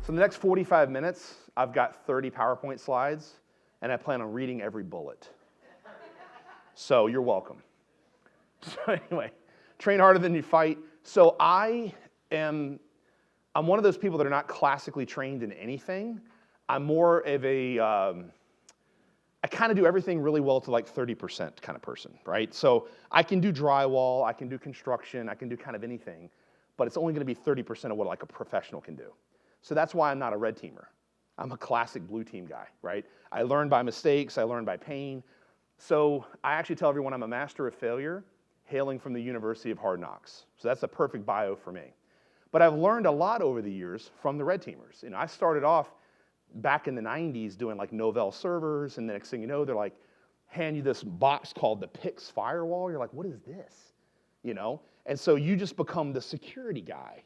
So in the next 45 minutes, I've got 30 PowerPoint slides, and I plan on reading every bullet. So you're welcome. So anyway, train harder than you fight. So I'm one of those people that are not classically trained in anything. I'm more of a, I kind of do everything really well to like 30% kind of person, right? So I can do drywall, I can do construction, I can do kind of anything, but it's only gonna be 30% of what like a professional can do. So that's why I'm not a red teamer. I'm a classic blue team guy, right? I learn by mistakes, I learn by pain. So I actually tell everyone I'm a master of failure, hailing from the University of Hard Knocks. So that's a perfect bio for me. But I've learned a lot over the years from the red teamers. You know, I started off back in the 90s doing like Novell servers, and the next thing you know, they're like, hand you this box called the PIX firewall. You're like, what is this? You know? And so you just become the security guy.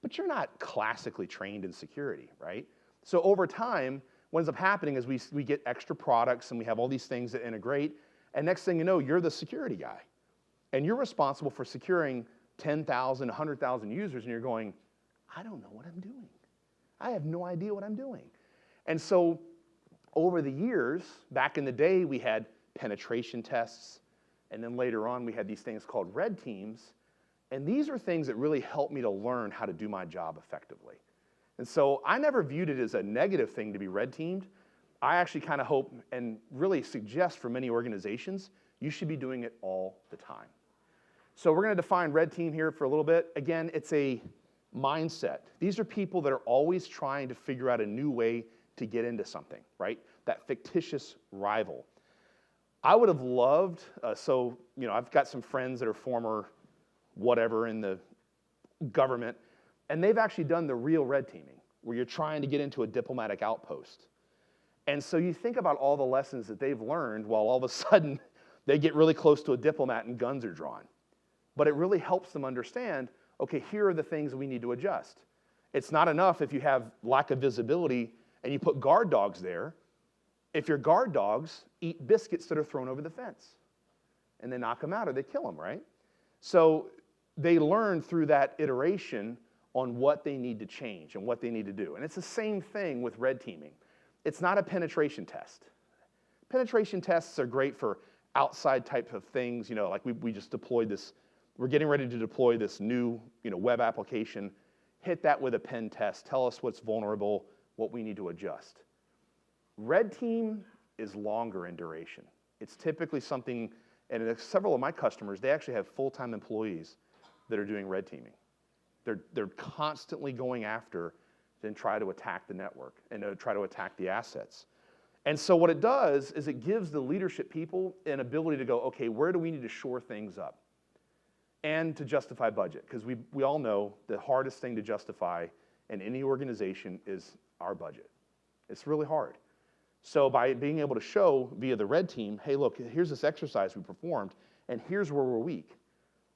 But you're not classically trained in security, right? So over time, what ends up happening is we get extra products and we have all these things that integrate, and next thing you know, you're the security guy. And you're responsible for securing 10,000, 100,000 users, and you're going, I don't know what I'm doing. I have no idea what I'm doing. And so over the years, back in the day, we had penetration tests, and then later on, we had these things called red teams. And these are things that really helped me to learn how to do my job effectively. And so I never viewed it as a negative thing to be red teamed. I actually kind of hope and really suggest for many organizations, you should be doing it all the time. So we're gonna define red team here for a little bit. Again, it's a mindset. These are people that are always trying to figure out a new way to get into something, right? That fictitious rival. I would have loved, so you know, I've got some friends that are former whatever in the government, and they've actually done the real red teaming, where you're trying to get into a diplomatic outpost. And so you think about all the lessons that they've learned while all of a sudden they get really close to a diplomat and guns are drawn. But it really helps them understand, okay, here are the things we need to adjust. It's not enough if you have lack of visibility and you put guard dogs there. If your guard dogs eat biscuits that are thrown over the fence and they knock them out or they kill them, right? So they learn through that iteration on what they need to change and what they need to do. And it's the same thing with red teaming. It's not a penetration test. Penetration tests are great for outside type of things, you know, like we just deployed this, we're getting ready to deploy this new, you know, web application. Hit that with a pen test, tell us what's vulnerable, what we need to adjust. Red team is longer in duration. It's typically something, and several of my customers, they actually have full-time employees that are doing red teaming. They're constantly going after and try to attack the network and to try to attack the assets. And so what it does is it gives the leadership people an ability to go, okay, where do we need to shore things up? And to justify budget, because we all know the hardest thing to justify in any organization is our budget. It's really hard. So by being able to show via the red team, hey, look, here's this exercise we performed, and here's where we're weak.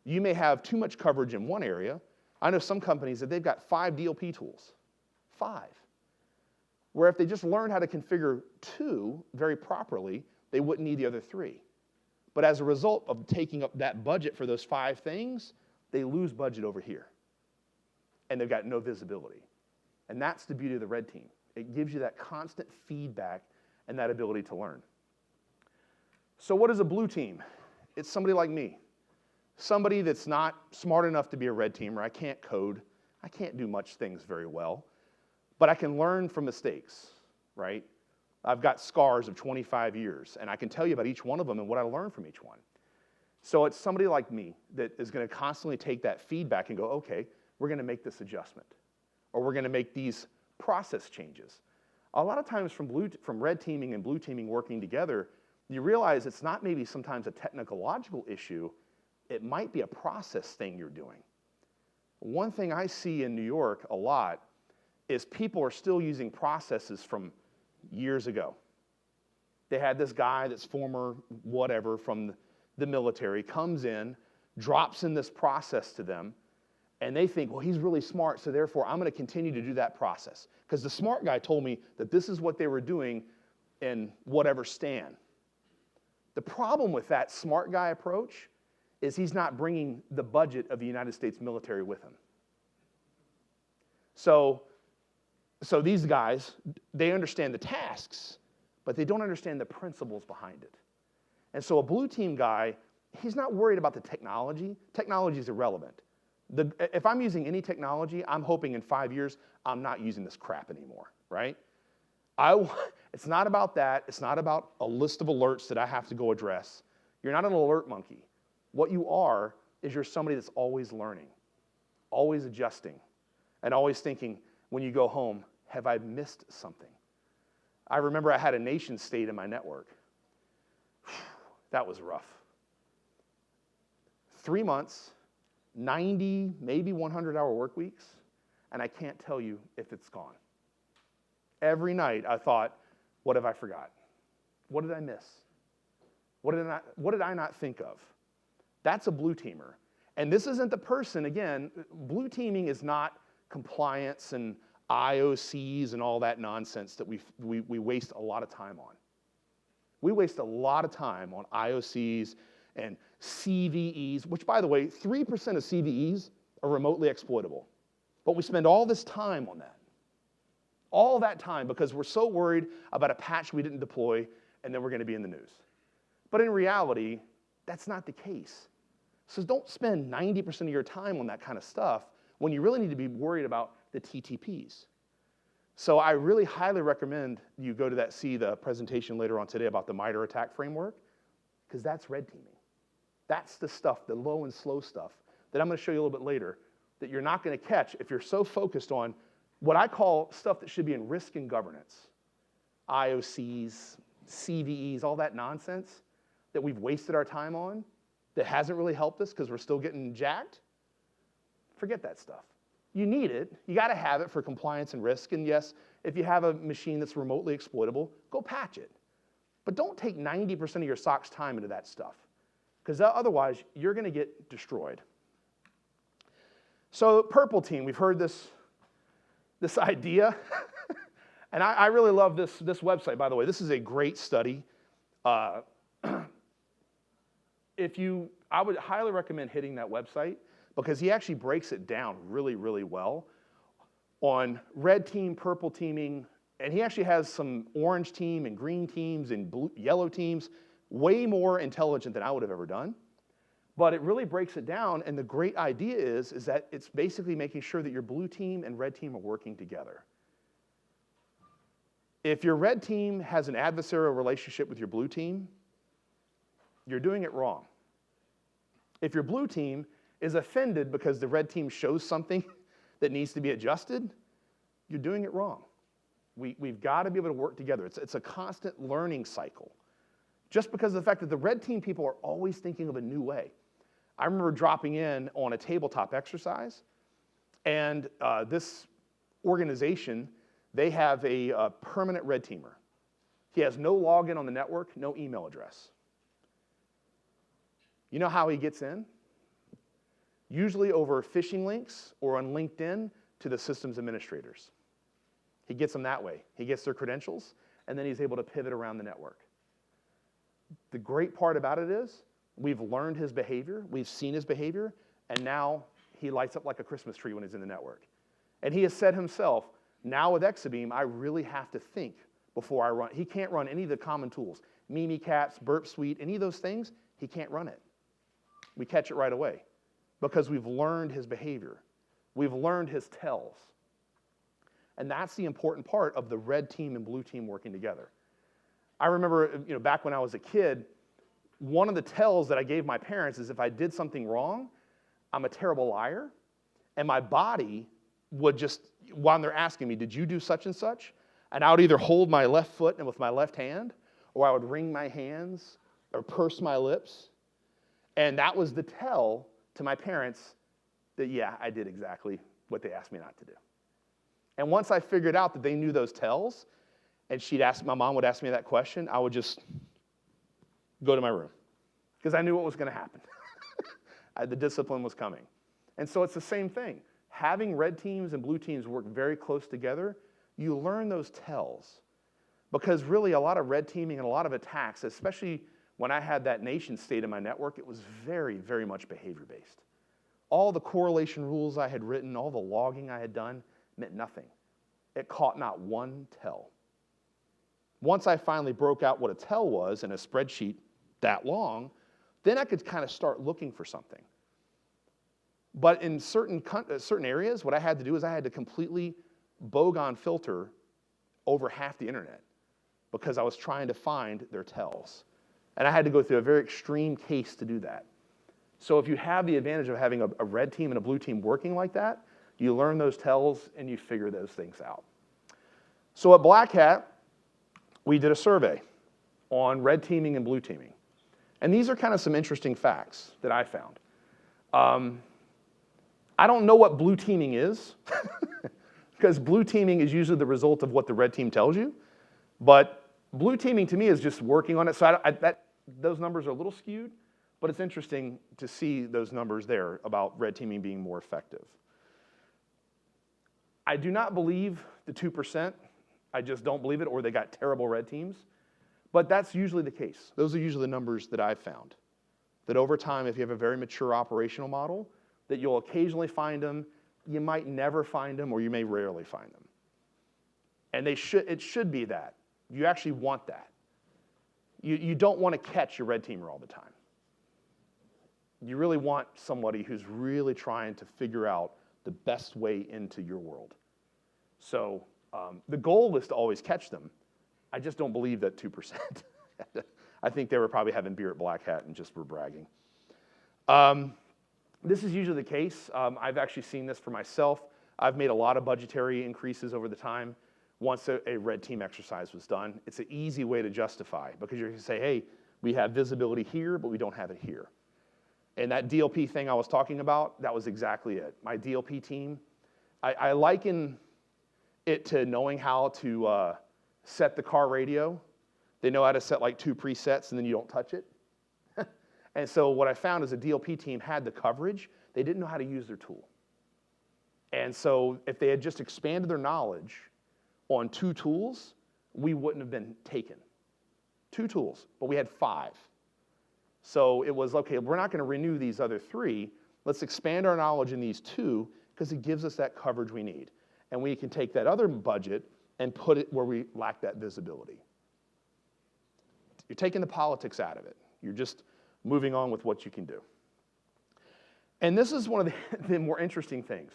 You may have too much coverage in one area. I know some companies that they've got 5 DLP tools, 5. Where if they just learned how to configure 2 very properly, they wouldn't need the other 3. But as a result of taking up that budget for those 5 things, they lose budget over here. And they've got no visibility. And that's the beauty of the red team. It gives you that constant feedback and that ability to learn. So what is a blue team? It's somebody like me. Somebody that's not smart enough to be a red teamer. I can't code. I can't do much things very well. But I can learn from mistakes, right? I've got scars of 25 years, and I can tell you about each one of them and what I learned from each one. So it's somebody like me that is going to constantly take that feedback and go, okay, we're going to make this adjustment, or we're going to make these process changes. A lot of times from red teaming and blue teaming working together, you realize it's not maybe sometimes a technological issue, it might be a process thing you're doing. One thing I see in New York a lot is people are still using processes from years ago. They had this guy that's former whatever from the military, comes in, drops in this process to them, and they think, well, he's really smart, so therefore I'm going to continue to do that process. Because the smart guy told me that this is what they were doing in whatever stan. The problem with that smart guy approach is he's not bringing the budget of the United States military with him. So So these guys, they understand the tasks, but they don't understand the principles behind it. And so a blue team guy, he's not worried about the technology. Technology is irrelevant. If I'm using any technology, I'm hoping in 5 years, I'm not using this crap anymore, right? It's not about that. It's not about a list of alerts that I have to go address. You're not an alert monkey. What you are is you're somebody that's always learning, always adjusting, and always thinking when you go home, have I missed something? I remember I had a nation state in my network. That was rough. 3 months, 90, maybe 100-hour work weeks, and I can't tell you if it's gone. Every night I thought, what have I forgot? What did I miss? What did I not think of? That's a blue teamer. And this isn't the person, again, blue teaming is not compliance and IOCs and all that nonsense that we waste a lot of time on. We waste a lot of time on IOCs and CVEs, which, by the way, 3% of CVEs are remotely exploitable. But we spend all this time on that. All that time because we're so worried about a patch we didn't deploy and then we're going to be in the news. But in reality, that's not the case. So don't spend 90% of your time on that kind of stuff when you really need to be worried about the TTPs. So I really highly recommend you go to see the presentation later on today about the MITRE attack framework, because that's red teaming. That's the stuff, the low and slow stuff, that I'm going to show you a little bit later, that you're not going to catch if you're so focused on what I call stuff that should be in risk and governance. IOCs, CVEs, all that nonsense that we've wasted our time on, that hasn't really helped us because we're still getting jacked. Forget that stuff. You need it. You got to have it for compliance and risk. And yes, if you have a machine that's remotely exploitable, go patch it. But don't take 90% of your SOC's time into that stuff, because otherwise you're going to get destroyed. So purple team, we've heard this idea. And I really love this website, by the way. This is a great study. I would highly recommend hitting that website, because he actually breaks it down really, really well on red team, purple teaming, and he actually has some orange team and green teams and yellow teams, way more intelligent than I would have ever done. But it really breaks it down, and the great idea is that it's basically making sure that your blue team and red team are working together. If your red team has an adversarial relationship with your blue team, you're doing it wrong. If your blue team is offended because the red team shows something that needs to be adjusted, you're doing it wrong. We've got to be able to work together. It's a constant learning cycle. Just because of the fact that the red team people are always thinking of a new way. I remember dropping in on a tabletop exercise, and this organization, they have a permanent red teamer. He has no login on the network, no email address. You know how he gets in? Usually over phishing links or on LinkedIn to the systems administrators. He gets them that way. He gets their credentials, and then he's able to pivot around the network. The great part about it is we've learned his behavior, we've seen his behavior, and now he lights up like a Christmas tree when he's in the network. And he has said himself, now with Exabeam, I really have to think before I run. He can't run any of the common tools. Mimikatz, Burp Suite, any of those things, he can't run it. We catch it right away because we've learned his behavior. We've learned his tells. And that's the important part of the red team and blue team working together. I remember, back when I was a kid, one of the tells that I gave my parents is if I did something wrong, I'm a terrible liar, and my body would just, while they're asking me, did you do such and such? And I would either hold my left foot and with my left hand, or I would wring my hands or purse my lips. And that was the tell to my parents that, yeah, I did exactly what they asked me not to do. And once I figured out that they knew those tells, and my mom would ask me that question, I would just go to my room because I knew what was going to happen. The discipline was coming. And so it's the same thing. Having red teams and blue teams work very close together, you learn those tells. Because really a lot of red teaming and a lot of attacks, especially when I had that nation state in my network, it was very, very much behavior-based. All the correlation rules I had written, all the logging I had done meant nothing. it caught not one tell. Once I finally broke out what a tell was in a spreadsheet that long, then I could kind of start looking for something. But in certain areas, what I had to do is I had to completely bogon filter over half the internet because I was trying to find their tells. And I had to go through a very extreme case to do that. So if you have the advantage of having a red team and a blue team working like that, you learn those tells and you figure those things out. So at Blackhat, we did a survey on red teaming and blue teaming. And these are kind of some interesting facts that I found. I don't know what blue teaming is, because blue teaming is usually the result of what the red team tells you. But blue teaming to me is just working on it. So those numbers are a little skewed, but it's interesting to see those numbers there about red teaming being more effective. I do not believe the 2%. I just don't believe it, or they got terrible red teams. But that's usually the case. Those are usually the numbers that I've found. That over time, if you have a very mature operational model, that you'll occasionally find them, you might never find them, or you may rarely find them. And it should be that. You actually want that. You don't want to catch your red teamer all the time. You really want somebody who's really trying to figure out the best way into your world. So the goal is to always catch them. I just don't believe that 2%. I think they were probably having beer at Blackhat and just were bragging. This is usually the case. I've actually seen this for myself. I've made a lot of budgetary increases over the time once a red team exercise was done. It's an easy way to justify, because you're going to say, hey, we have visibility here, but we don't have it here. And that DLP thing I was talking about, that was exactly it. My DLP team, I liken it to knowing how to set the car radio. They know how to set like 2 presets, and then you don't touch it. And so what I found is the DLP team had the coverage. They didn't know how to use their tool. And so if they had just expanded their knowledge on 2 tools, we wouldn't have been taken. 2 tools, but we had 5. So it was, okay, we're not going to renew these other 3. Let's expand our knowledge in these 2, because it gives us that coverage we need. And we can take that other budget and put it where we lack that visibility. You're taking the politics out of it. You're just moving on with what you can do. And this is one of the more interesting things.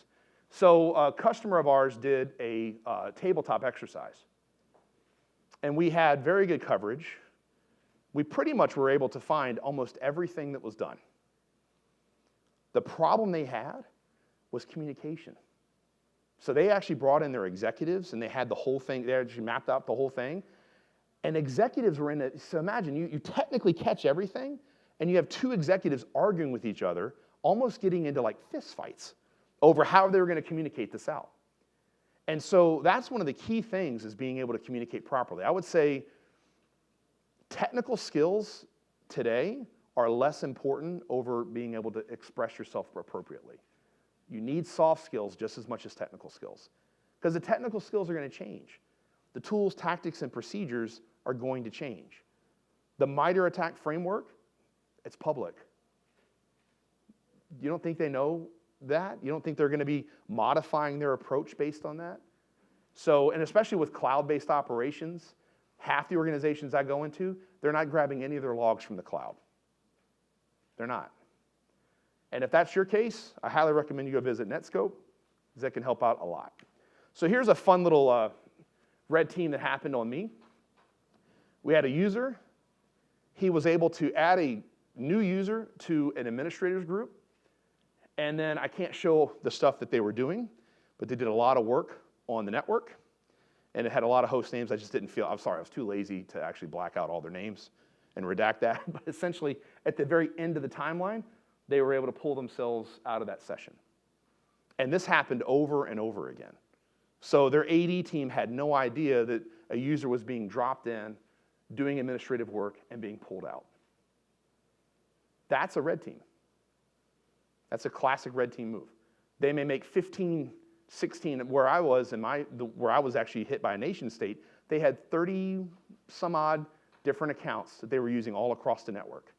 So a customer of ours did a tabletop exercise. And we had very good coverage. We pretty much were able to find almost everything that was done. The problem they had was communication. So they actually brought in their executives, and they had the whole thing. They actually mapped out the whole thing. And executives were in it. So imagine, you technically catch everything, and you have 2 executives arguing with each other, almost getting into like fist fights over how they were going to communicate this out. And so that's one of the key things, is being able to communicate properly. I would say technical skills today are less important over being able to express yourself appropriately. You need soft skills just as much as technical skills, because the technical skills are going to change. The tools, tactics, and procedures are going to change. The MITRE ATT&CK framework, it's public. You don't think they know that? You don't think they're going to be modifying their approach based on that? So, and especially with cloud-based operations, half the organizations I go into, they're not grabbing any of their logs from the cloud. They're not. And if that's your case, I highly recommend you go visit Netscope, because that can help out a lot. So here's a fun little red team that happened on me. We had a user. He was able to add a new user to an administrators group. And then I can't show the stuff that they were doing, but they did a lot of work on the network. And it had a lot of host names. I just didn't feel, I'm sorry, I was too lazy to actually black out all their names and redact that. But essentially, at the very end of the timeline, they were able to pull themselves out of that session. And this happened over and over again. So their AD team had no idea that a user was being dropped in, doing administrative work, and being pulled out. That's a red team. That's a classic red team move. They may make 15, 16, where I was where I was actually hit by a nation state, they had 30 some odd different accounts that they were using all across the network,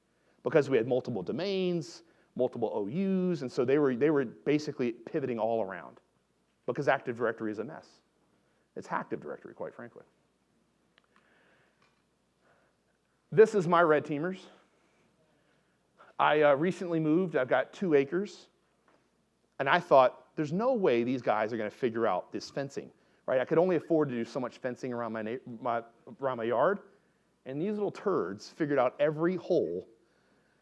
because we had multiple domains, multiple OUs, and so they were basically pivoting all around, because Active Directory is a mess. It's Active Directory, quite frankly. This is my red teamers. I recently moved. I've got 2 acres. And I thought, there's no way these guys are going to figure out this fencing. Right? I could only afford to do so much fencing around my yard. And these little turds figured out every hole.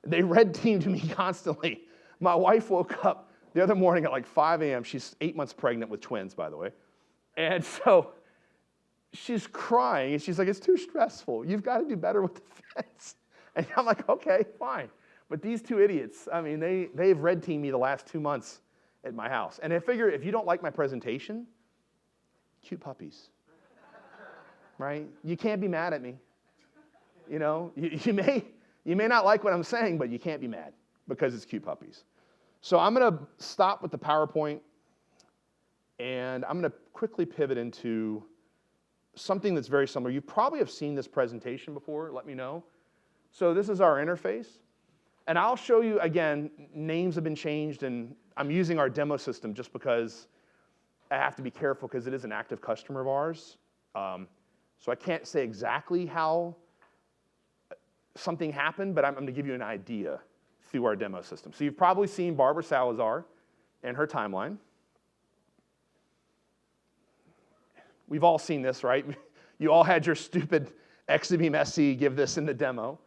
They red teamed me constantly. My wife woke up the other morning at like 5 a.m. She's 8 months pregnant with twins, by the way. And so she's crying, and she's like, it's too stressful. You've got to do better with the fence. And I'm like, okay, fine. But these 2 idiots, I mean, they've red teamed me the last 2 months at my house. And I figure if you don't like my presentation, cute puppies, right? You can't be mad at me. You know, you may not like what I'm saying, but you can't be mad because it's cute puppies. So I'm going to stop with the PowerPoint, and I'm going to quickly pivot into something that's very similar. You probably have seen this presentation before. Let me know. So this is our interface. And I'll show you, again, names have been changed, and I'm using our demo system just because I have to be careful because it is an active customer of ours. So I can't say exactly how something happened, but I'm going to give you an idea through our demo system. So you've probably seen Barbara Salazar and her timeline. We've all seen this, right? You all had your stupid Exabeam SE give this in the demo.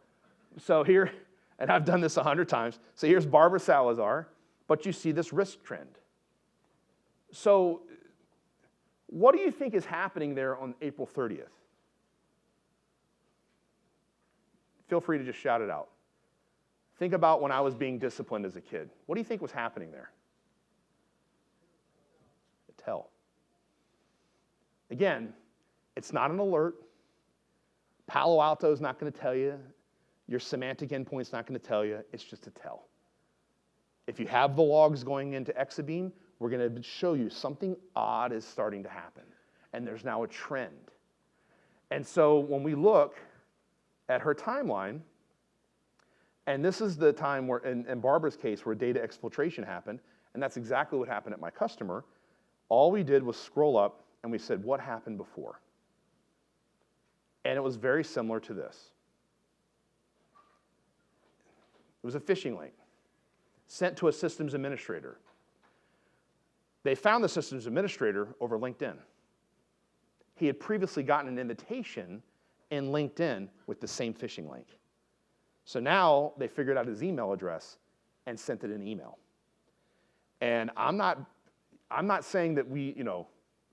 So here, and I've done this 100 times. So here's Barbara Salazar, but you see this risk trend. So what do you think is happening there on April 30th? Feel free to just shout it out. Think about when I was being disciplined as a kid. What do you think was happening there? A tell. Again, it's not an alert. Palo Alto is not going to tell you. Your semantic endpoint's not going to tell you. It's just a tell. If you have the logs going into Exabeam, we're going to show you something odd is starting to happen. And there's now a trend. And so when we look at her timeline, and this is the time where, in Barbara's case, where data exfiltration happened, and that's exactly what happened at my customer. All we did was scroll up, and we said, what happened before? And it was very similar to this. It was a phishing link sent to a systems administrator. They found the systems administrator over LinkedIn. He had previously gotten an invitation in LinkedIn with the same phishing link. So now they figured out his email address and sent it an email. And I'm not saying that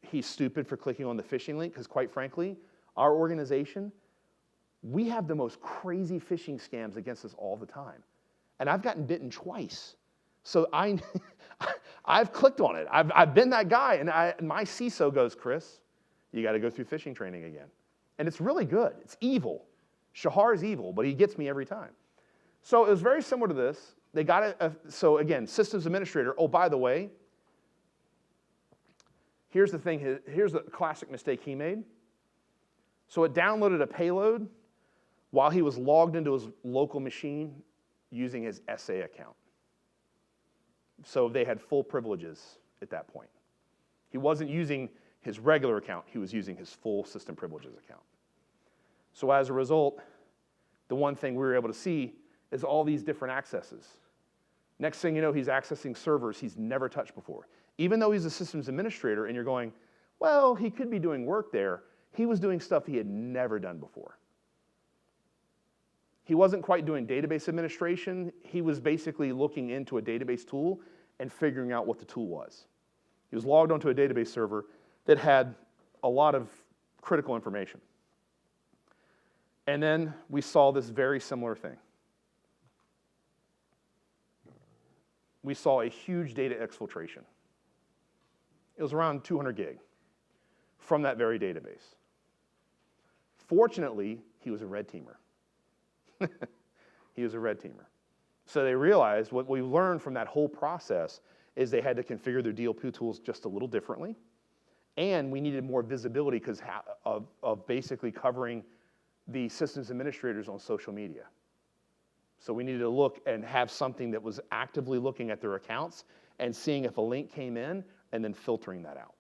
he's stupid for clicking on the phishing link, because quite frankly, our organization, we have the most crazy phishing scams against us all the time. And I've gotten bitten twice. So I've clicked on it. I've been that guy, and my CISO goes, Chris, you got to go through phishing training again. And it's really good. It's evil. Shahar is evil, but he gets me every time. So it was very similar to this. They got so again, systems administrator, oh, by the way, here's the thing, here's the classic mistake he made. So it downloaded a payload while he was logged into his local machine using his SA account. So they had full privileges at that point. He wasn't using his regular account, he was using his full system privileges account. So as a result, the one thing we were able to see is all these different accesses. Next thing you know, he's accessing servers he's never touched before. Even though he's a systems administrator and you're going, well, he could be doing work there, he was doing stuff he had never done before. He wasn't quite doing database administration. He was basically looking into a database tool and figuring out what the tool was. He was logged onto a database server that had a lot of critical information. And then we saw this very similar thing. We saw a huge data exfiltration. It was around 200 gig from that very database. Fortunately, he was a red teamer. He was a red teamer. So they realized what we learned from that whole process is they had to configure their DLP tools just a little differently. And we needed more visibility because of basically covering the systems administrators on social media. So we needed to look and have something that was actively looking at their accounts and seeing if a link came in and then filtering that out.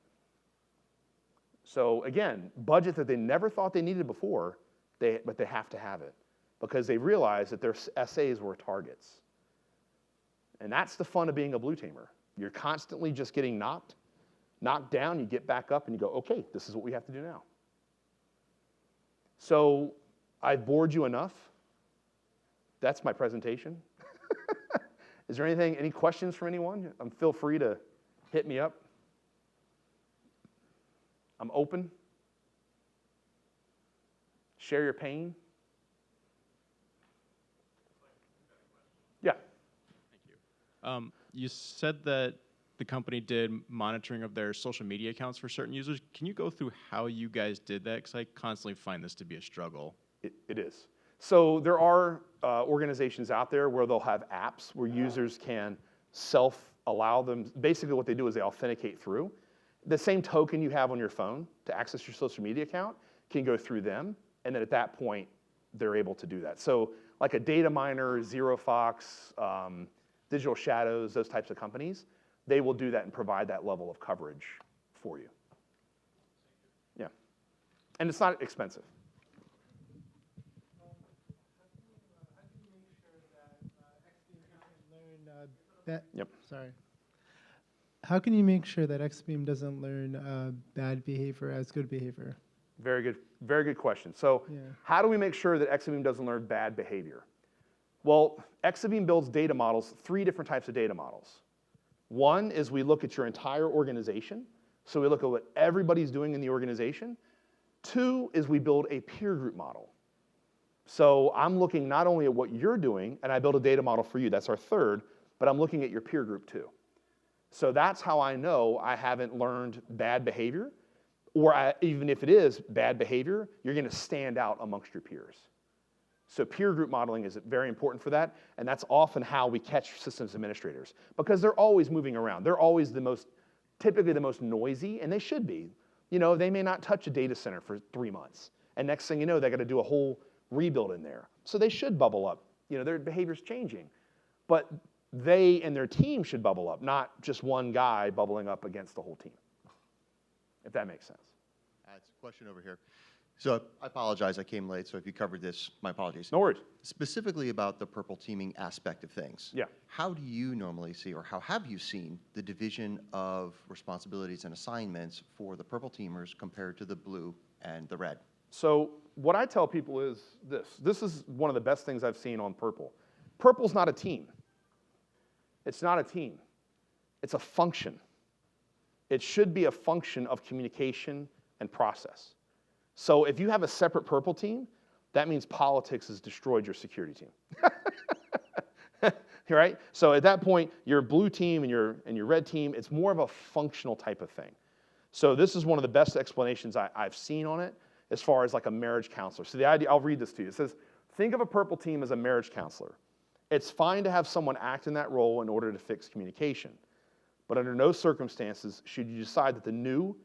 So again, budget that they never thought they needed before, but they have to have it because they realize that their SAs were targets. And that's the fun of being a blue teamer. You're constantly just getting knocked down, you get back up and you go, okay, this is what we have to do now. So I've bored you enough. That's my presentation. Is there any questions from anyone? Feel free to hit me up. I'm open. Share your pain. Yeah. Thank you. You said that the company did monitoring of their social media accounts for certain users. Can you go through how you guys did that? Because I constantly find this to be a struggle. It is. So there are organizations out there where they'll have apps where users can self-allow them. Basically what they do is they authenticate through. The same token you have on your phone to access your social media account can go through them, and then at that point, they're able to do that. So like a data miner, ZeroFox, Digital Shadows, those types of companies, they will do that and provide that level of coverage for you. Yeah. And it's not expensive. How can you make sure that Exabeam doesn't learn bad behavior as good behavior? Very good question. So how do we make sure that Exabeam doesn't learn bad behavior? Well, Exabeam builds data models, 3 different types of data models. One is we look at your entire organization. So we look at what everybody's doing in the organization. 2 is we build a peer group model. So I'm looking not only at what you're doing, and I build a data model for you, that's our 3rd, but I'm looking at your peer group too. So that's how I know I haven't learned bad behavior, or even if it is bad behavior, you're gonna stand out amongst your peers. So peer group modeling is very important for that, and that's often how we catch systems administrators, because they're always moving around. They're always typically the most noisy, and they should be. You know, they may not touch a data center for 3 months, and next thing you know, they gotta do a whole rebuild in there. So they should bubble up. You know, their behavior's changing. But they and their team should bubble up, not just one guy bubbling up against the whole team, if that makes sense. That's a question over here. So I apologize, I came late, so if you covered this, my apologies. No worries. Specifically about the purple teaming aspect of things. Yeah. How do you normally see, or how have you seen the division of responsibilities and assignments for the purple teamers compared to the blue and the red? So what I tell people is this. This is one of the best things I've seen on purple. Purple's not a team. It's not a team. It's a function. It should be a function of communication and process. So if you have a separate purple team, that means politics has destroyed your security team. Right? So at that point, your blue team and your red team, it's more of a functional type of thing. So this is one of the best explanations I've seen on it as far as like a marriage counselor. So the idea, I'll read this to you. It says, think of a purple team as a marriage counselor. It's fine to have someone act in that role in order to fix communication. But under no circumstances should you decide that the new,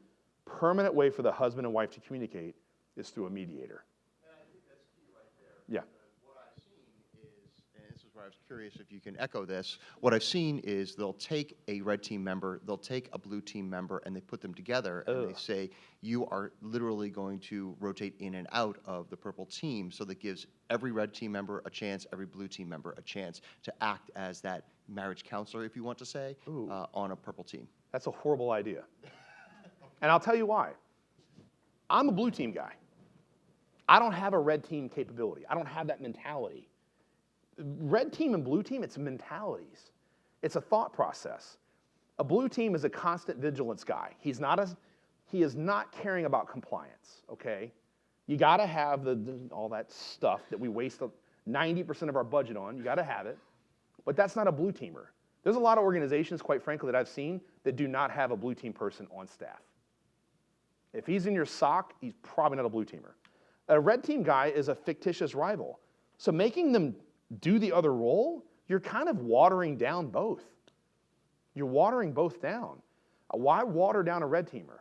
permanent way for the husband and wife to communicate is through a mediator. And I think that's key right there. Yeah. What I've seen is, and this is where I was curious if you can echo this, what I've seen is they'll take a red team member, they'll take a blue team member, and they put them together, and they say, you are literally going to rotate in and out of the purple team, so that gives every red team member a chance, every blue team member a chance to act as that marriage counselor, if you want to say, on a purple team. That's a horrible idea. And I'll tell you why. I'm a blue team guy. I don't have a red team capability. I don't have that mentality. Red team and blue team, it's mentalities. It's a thought process. A blue team is a constant vigilance guy. He is not caring about compliance, okay? You gotta have all that stuff that we waste 90% of our budget on. You gotta have it. But that's not a blue teamer. There's a lot of organizations, quite frankly, that I've seen that do not have a blue team person on staff. If he's in your SOC, he's probably not a blue teamer. A red team guy is a fictitious rival. So making them do the other role, you're kind of watering down both. You're watering both down. Why water down a red teamer?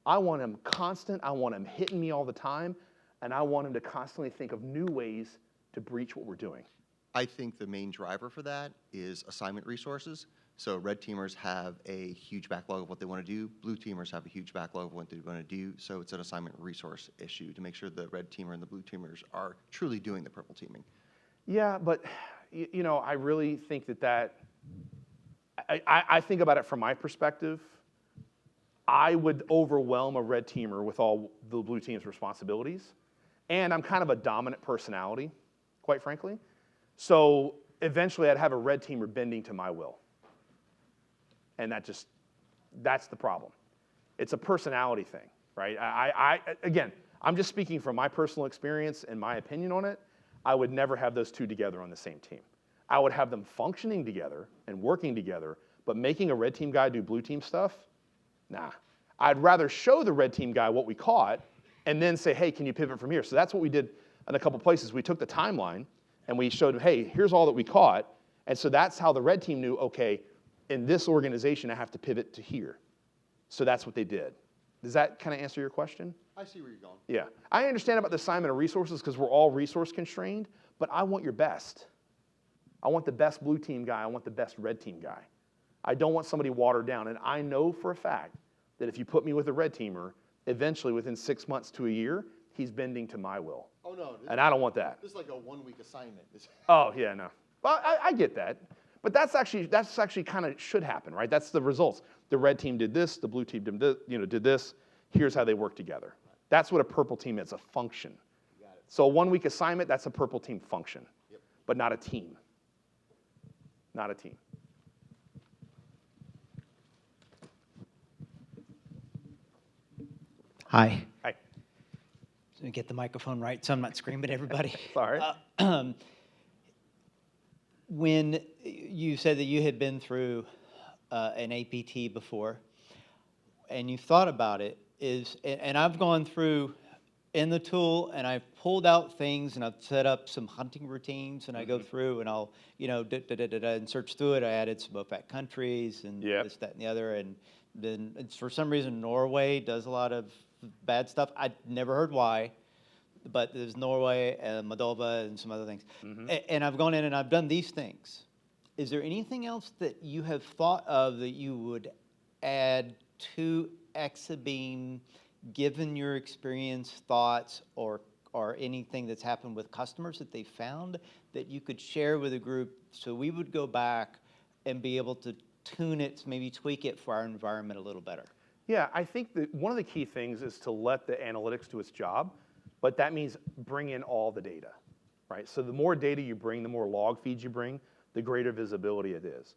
I want him constant, I want him hitting me all the time, and I want him to constantly think of new ways to breach what we're doing. I think the main driver for that is assignment resources. So red teamers have a huge backlog of what they want to do. Blue teamers have a huge backlog of what they're going to do. So it's an assignment resource issue to make sure the red teamer and the blue teamers are truly doing the purple teaming. Yeah, but you know, I really think I think about it from my perspective. I would overwhelm a red teamer with all the blue team's responsibilities. And I'm kind of a dominant personality, quite frankly. So eventually I'd have a red teamer bending to my will. And that's the problem. It's a personality thing, right? Again, I'm just speaking from my personal experience and my opinion on it. I would never have those two together on the same team. I would have them functioning together and working together, but making a red team guy do blue team stuff, nah. I'd rather show the red team guy what we caught and then say, hey, can you pivot from here? So that's what we did in a couple places. We took the timeline and we showed him, hey, here's all that we caught. And so that's how the red team knew, okay, in this organization, I have to pivot to here. So that's what they did. Does that kind of answer your question? I see where you're going. Yeah. I understand about the assignment of resources because we're all resource constrained, but I want your best. I want the best blue team guy. I want the best red team guy. I don't want somebody watered down. And I know for a fact that if you put me with a red teamer, eventually within 6 months to a year, he's bending to my will. Oh, no. And I don't want that. This is like a 1-week assignment. Oh, yeah, no. Well, I get that. But that's actually kind of should happen, right? That's the results. The red team did this, the blue team did this. Here's how they work together. That's what a purple team is, a function. So a 1-week assignment, that's a purple team function, but not a team. Not a team. Hi. Hi. Let me get the microphone right so I'm not screaming at everybody. Sorry. When you said that you had been through an APT before, and you thought about it, and I've gone through in the tool, and I've pulled out things, and I've set up some hunting routines, and I go through, and I'll, and search through it. I added some OFAC countries, and this, that, and the other, and then it's, for some reason, Norway does a lot of bad stuff. I'd never heard why, but there's Norway and Moldova and some other things. And I've gone in and I've done these things. Is there anything else that you have thought of that you would add to Exabeam, given your experience, thoughts, or anything that's happened with customers that they found that you could share with a group so we would go back and be able to tune it, maybe tweak it for our environment a little better? Yeah, I think that one of the key things is to let the analytics do its job, but that means bring in all the data, right? So the more data you bring, the more log feeds you bring, the greater visibility it is.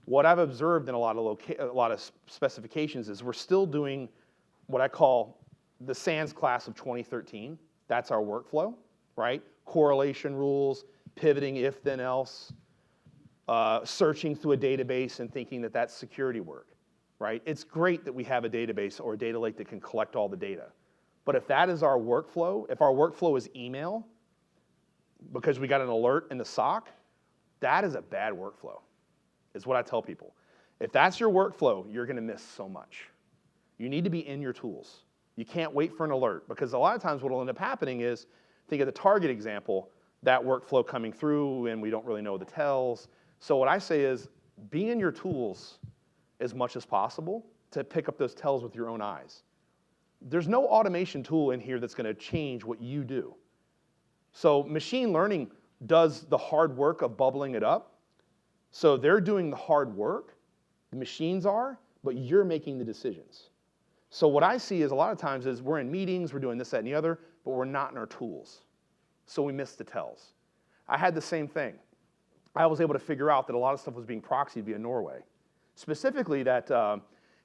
What I've observed in a lot of specifications is we're still doing what I call the SANS class of 2013. That's our workflow, right? Correlation rules, pivoting if then else, searching through a database and thinking that that's security work, right? It's great that we have a database or a data lake that can collect all the data. But if that is our workflow, if our workflow is email, because we got an alert in the SOC, that is a bad workflow, is what I tell people. If that's your workflow, you're gonna miss so much. You need to be in your tools. You can't wait for an alert, because a lot of times what will end up happening is, think of the Target example, that workflow coming through and we don't really know the tells. So what I say is, be in your tools as much as possible to pick up those tells with your own eyes. There's no automation tool in here that's gonna change what you do. So machine learning does the hard work of bubbling it up. So they're doing the hard work, the machines are, but you're making the decisions. So what I see is a lot of times is we're in meetings, we're doing this, that, and the other, but we're not in our tools. So we miss the tells. I had the same thing. I was able to figure out that a lot of stuff was being proxied via Norway. Specifically that,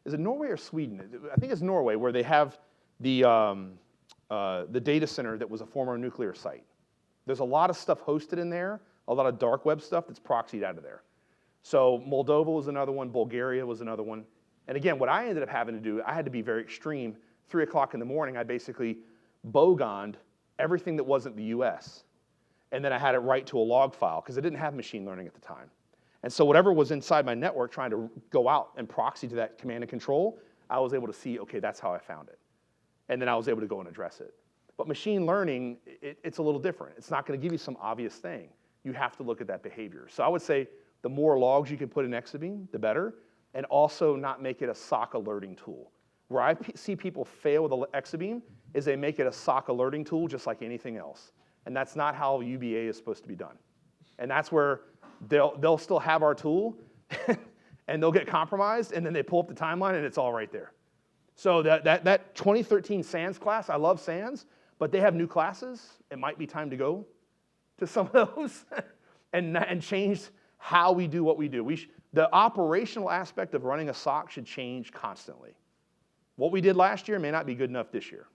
is it Norway or Sweden? I think it's Norway, where they have the data center that was a former nuclear site. There's a lot of stuff hosted in there, a lot of dark web stuff that's proxied out of there. So Moldova was another one, Bulgaria was another one. And again, what I ended up having to do, I had to be very extreme. 3 o'clock in the morning, I basically bogoned everything that wasn't the US. And then I had it write to a log file, because I didn't have machine learning at the time. And so whatever was inside my network trying to go out and proxy to that command and control, I was able to see, okay, that's how I found it. And then I was able to go and address it. But machine learning, it's a little different. It's not gonna give you some obvious thing. You have to look at that behavior. So I would say the more logs you can put in Exabeam, the better, and also not make it a SOC alerting tool. Where I see people fail with Exabeam is they make it a SOC alerting tool just like anything else. And that's not how UBA is supposed to be done. And that's where they'll still have our tool, and they'll get compromised, and then they pull up the timeline, and it's all right there. So that 2013 SANS class, I love SANS, but they have new classes. It might be time to go to some of those and change how we do what we do. The operational aspect of running a SOC should change constantly. What we did last year may not be good enough this year.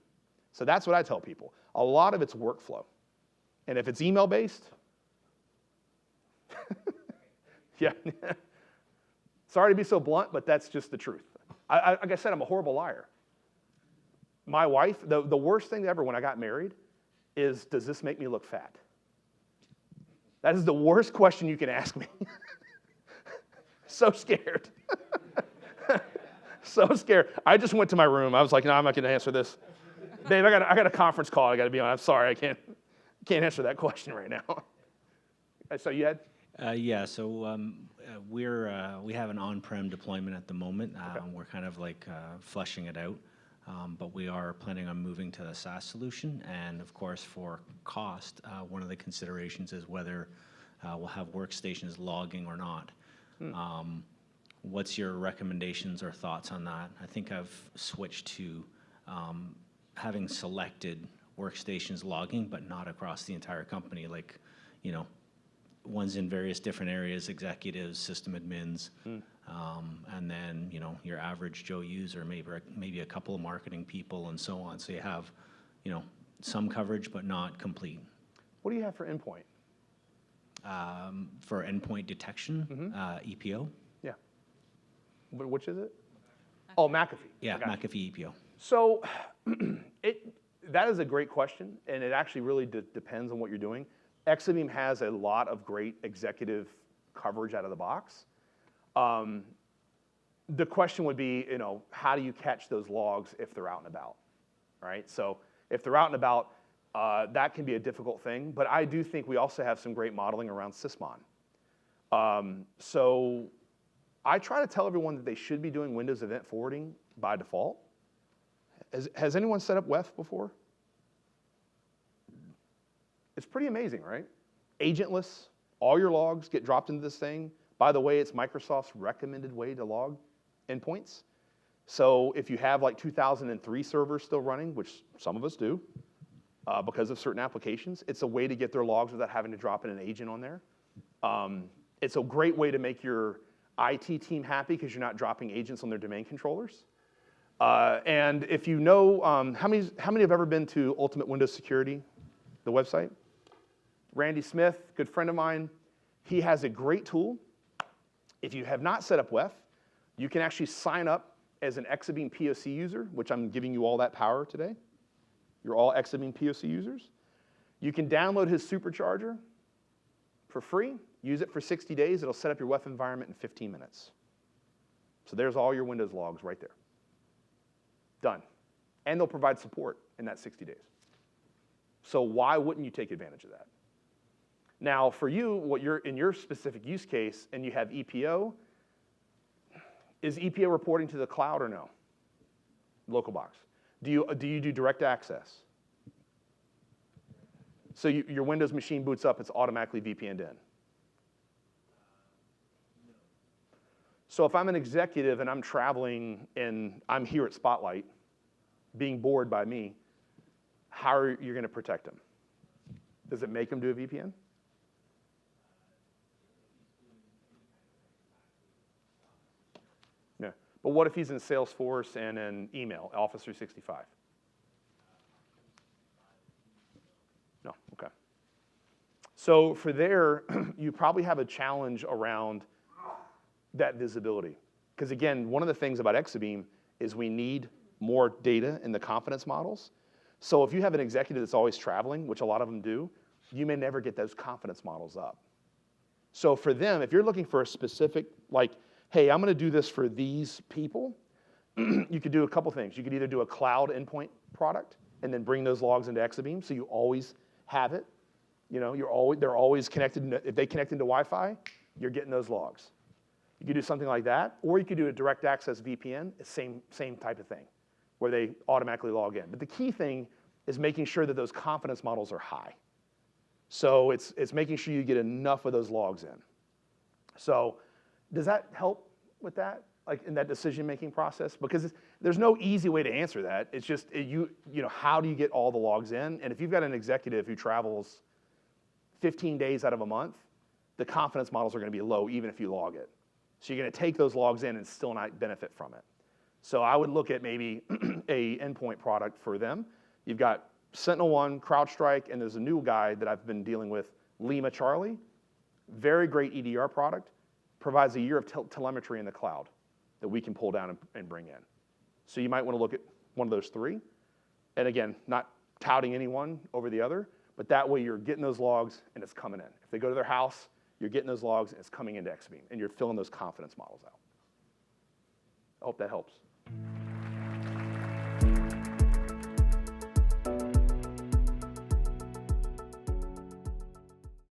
So that's what I tell people. A lot of it's workflow. And if it's email-based, yeah. Sorry to be so blunt, but that's just the truth. Like I said, I'm a horrible liar. My wife, the worst thing ever when I got married is, does this make me look fat? That is the worst question you can ask me. So scared. So scared. I just went to my room. I was like, no, I'm not going to answer this. Babe, I got a conference call I got to be on. I'm sorry, I can't answer that question right now. So you had? Yeah, so we have an on-prem deployment at the moment. Okay. We're kind of like fleshing it out, but we are planning on moving to the SaaS solution. And of course, for cost, one of the considerations is whether we'll have workstations logging or not. What's your recommendations or thoughts on that? I think I've switched to having selected workstations logging, but not across the entire company. Like, ones in various different areas, executives, system admins, and then, your average Joe user, maybe a couple of marketing people and so on. So you have, some coverage, but not complete. What do you have for endpoint? For endpoint detection, EPO. Yeah. Which is it? Oh, McAfee. Yeah, I got you. McAfee EPO. So that is a great question, and it actually really depends on what you're doing. Exabeam has a lot of great executive coverage out of the box. The question would be, how do you catch those logs if they're out and about, right? So if they're out and about, that can be a difficult thing, but I do think we also have some great modeling around Sysmon. So I try to tell everyone that they should be doing Windows Event Forwarding by default. Has anyone set up WEF before? It's pretty amazing, right? Agentless, all your logs get dropped into this thing. By the way, it's Microsoft's recommended way to log endpoints. So if you have like 2003 servers still running, which some of us do, because of certain applications, it's a way to get their logs without having to drop in an agent on there. It's a great way to make your IT team happy because you're not dropping agents on their domain controllers. And if you know, how many have ever been to Ultimate Windows Security, the website? Randy Smith, good friend of mine, he has a great tool. If you have not set up WEF, you can actually sign up as an Exabeam POC user, which I'm giving you all that power today. You're all Exabeam POC users. You can download his supercharger for free, use it for 60 days. It'll set up your WEF environment in 15 minutes. So there's all your Windows logs right there. Done. And they'll provide support in that 60 days. So why wouldn't you take advantage of that? Now, for you, what you're in your specific use case, and you have EPO, is EPO reporting to the cloud or no? Local box. Do you do direct access? So your Windows machine boots up, it's automatically VPN'd in. So if I'm an executive and I'm traveling and I'm here at Spotlight, being bored by me, how are you going to protect them? Does it make them do a VPN? Yeah. But what if he's in Salesforce and in email, Office 365? No, okay. So for there, you probably have a challenge around that visibility. Because again, one of the things about Exabeam is we need more data in the confidence models. So if you have an executive that's always traveling, which a lot of them do, you may never get those confidence models up. So for them, if you're looking for a specific, like, hey, I'm gonna do this for these people, you could do a couple things. You could either do a cloud endpoint product and then bring those logs into Exabeam so you always have it. You know, they're always connected. If they connect into Wi-Fi, you're getting those logs. You could do something like that, or you could do a direct access VPN, same type of thing, where they automatically log in. But the key thing is making sure that those confidence models are high. So it's making sure you get enough of those logs in. So does that help with that, like in that decision-making process? Because there's no easy way to answer that. It's just, how do you get all the logs in? And if you've got an executive who travels 15 days out of a month, the confidence models are going to be low even if you log it. So you're going to take those logs in and still not benefit from it. So I would look at maybe a endpoint product for them. You've got SentinelOne, CrowdStrike, and there's a new guy that I've been dealing with, Lima Charlie. Very great EDR product. Provides a year of telemetry in the cloud that we can pull down and bring in. So you might want to look at one of those three. And again, not touting anyone over the other, but that way you're getting those logs and it's coming in. If they go to their house, you're getting those logs and it's coming into Exabeam and you're filling those confidence models out. I hope that helps.